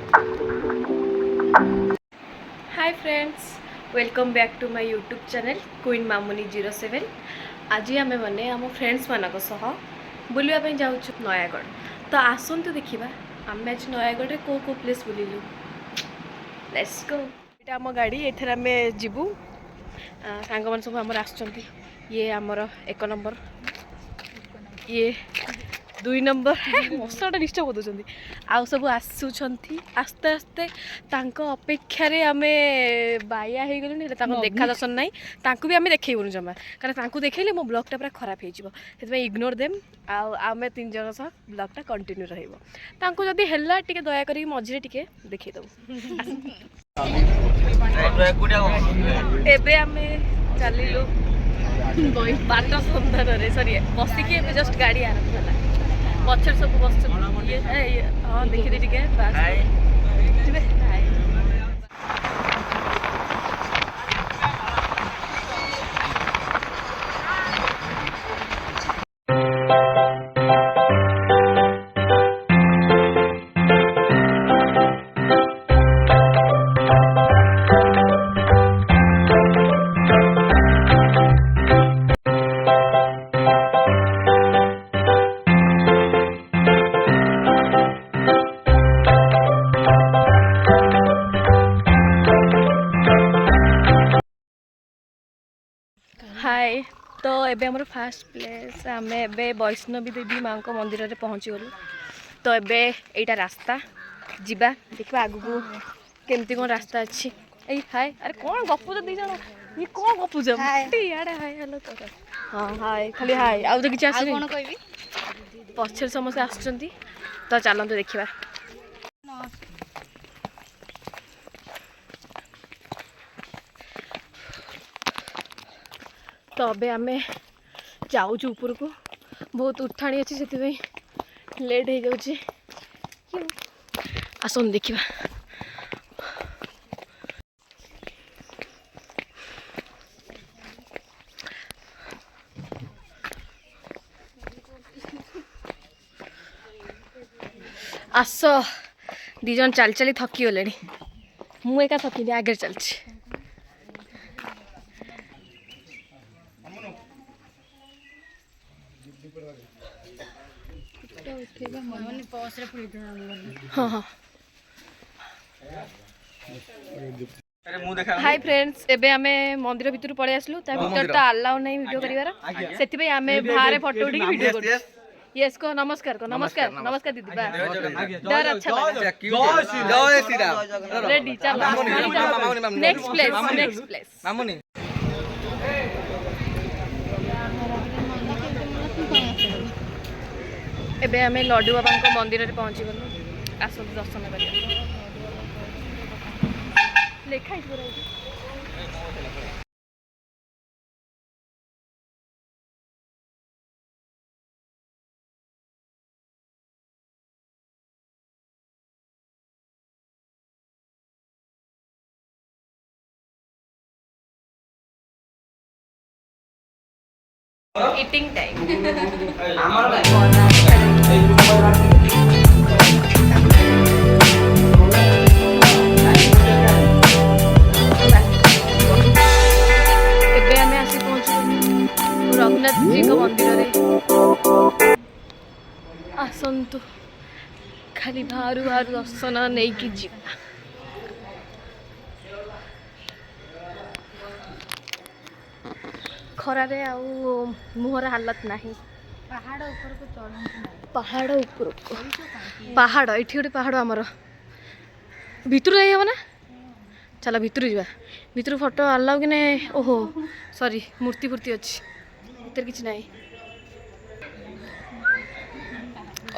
Hi friends, welcome back to my YouTube channel queen Mamuni 07। आज आम मैंने आम फ्रेंड्स मान बुलवाई जाऊँ नयागढ़। तो आसतु देखा आम आज नयागढ़ को प्लेस बुलिलु। Let's go. ये आम गाड़ी एथर आम जीवु सांग मान सब आमर आसुचंती। ये आमर 1 नंबर, ये 2 नंबर मशाटा डिस्टर्ब कर दूसरी आउ सब आसुंच आस्ते आस्ते तांको अपेक्षार आम बाया हो गलुनि देखा दर्शन ना भी आम देखबून जमा कारण देखले मो ब्लॉगटा पूरा खराब हो इग्नोर देम आम 3 जन सह ब्लॉगटा कंटिन्यू रही जदि है टे दयाक मझे टे देखईदेव। एबे आम चलिलु बाट सन्धान सरी बसिकी जस्ट गाड़ी आरंभ है पचर सब बस हाँ देखी टे हाय। तो एबे हमर फास्ट प्लेस आम एबे वैष्णवी देवी माँ को मंदिर में पहुँची गलु। तो एबे एटा रास्ता जीवा देखा आगु को केमती कौन रास्ता अच्छी। ए हाय अरे कौन गपुच दी जन ये कौन गपुच इे हाय हेलो तो हाँ हाय खाली हाय आउ तो किसी आस पचर समस्त आसुँच। तो चलते देखा तो अबे आम जाऊँ ऊपर को बहुत उठाणी अच्छी से लेट हो जाऊँ। आसन देखा आस दीज चली चली थकी गले मु एका थकी आगे चलती। हाँ हाँ हाय फ्रेंड्स, एबे आमे मंदिर भितर पळे आसलु ता भितर तो अलाउ नहीं वीडियो करिवार सेति पे आमे बाहर फोटो उठी वीडियो कर। यस को नमस्कार नमस्कार दीदी बा डर अच्छा लगा। जय श्री राम। रेडी चलो नेक्स्ट प्लेस मामुनी एबे आमे लड्डू बाबा को मंदिर में पहुंची गलु। आसो दर्शन करिया लेखा ईटिंग टाइम एबे आमे आसी पहुंचु रघुनाथ जी को मंदिर रे। आसंतु खाली बाहर बाहर दर्शन नहीं कि जीवा। खरारे आउ मुहर हालत नहीं। पहाड़ ऊपर पहाड़ ये गोटे पहाड़ आमर भितर जाइए ना। चलो भितर जा भितर फोटो अलाउ कि नहीं। ओहो सॉरी मूर्ति फूर्ति अच्छी भर किसी ना।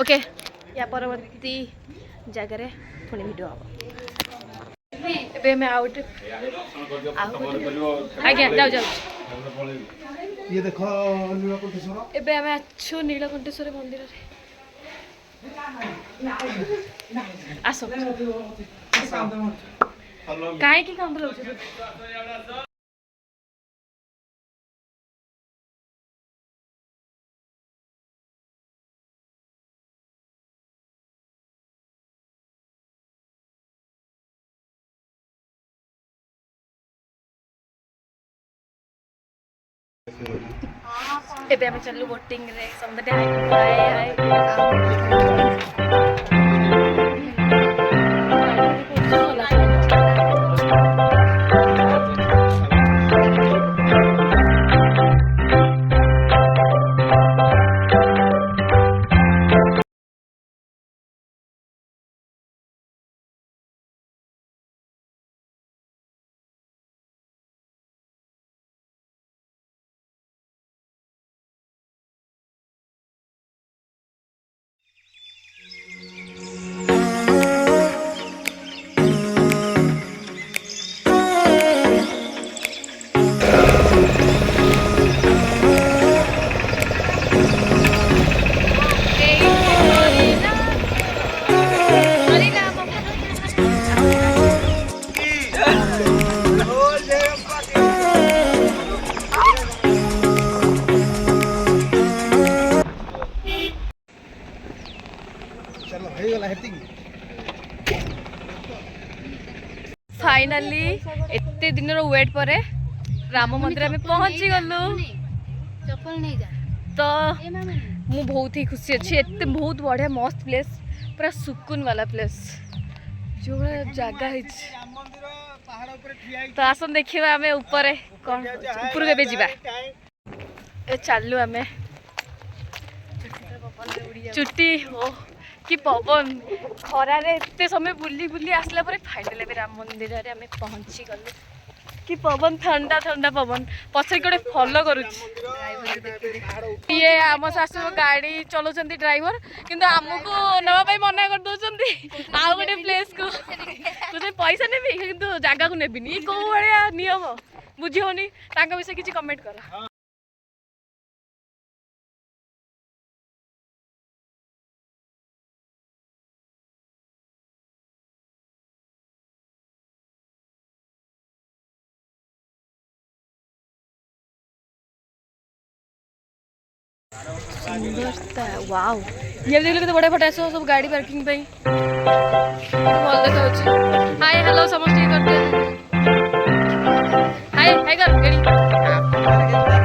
ओके या परवर्ती जगह पुणी वीडियो हम आज्ञा जाऊ जाऊ ये देखो नीलकंठेश्वर। एबे आमे अच्छो नीलकंठेश्वर मंदिर रे। आसो काहे की कांद ଏବେ ଆମେ ଚାଲିଲୁ ବୋଟିଂ ରେ ସମୁଦ୍ର ହାଇ चलो ହେଇଗଲା ହେତିକି फाइनाली एते दिन वेट पर राम मंदिर में पहुंची गलु चप्पल नहीं जा तो मु बहुत ही खुशी अच्छी एते बहुत बढ़िया मस्त प्लेस पूरा सुकून वाला प्लेस जो जगह है तो आसन देखिए आम ऊपर कौन ऊपर के जीवा ए चलू आम चुट्टी ओ कि पवन खरार एते समय बुली बुली आसला पर फाइनल राम मंदिर रे आम पहुंची गलु कि पवन ठंडा ठंडा पवन पछे गोटे फॉलो करुच ये आम सासु गाड़ी चलाउछन्ती ड्राइवर किंतु हमको नवा पाई मना कर दउछन्ती आ गोटे प्लेस को तुझे पैसा नेबी किंतु जगह को नेबिनी को भलिया नियम बुझी होनी तांका विषय किछि कमेंट कर सुंदरता वाओ ये देख लो बड़े फटा सब गाड़ी पार्किंग पे भल देखा हाय हेलो समस्त करते हाय हाय कर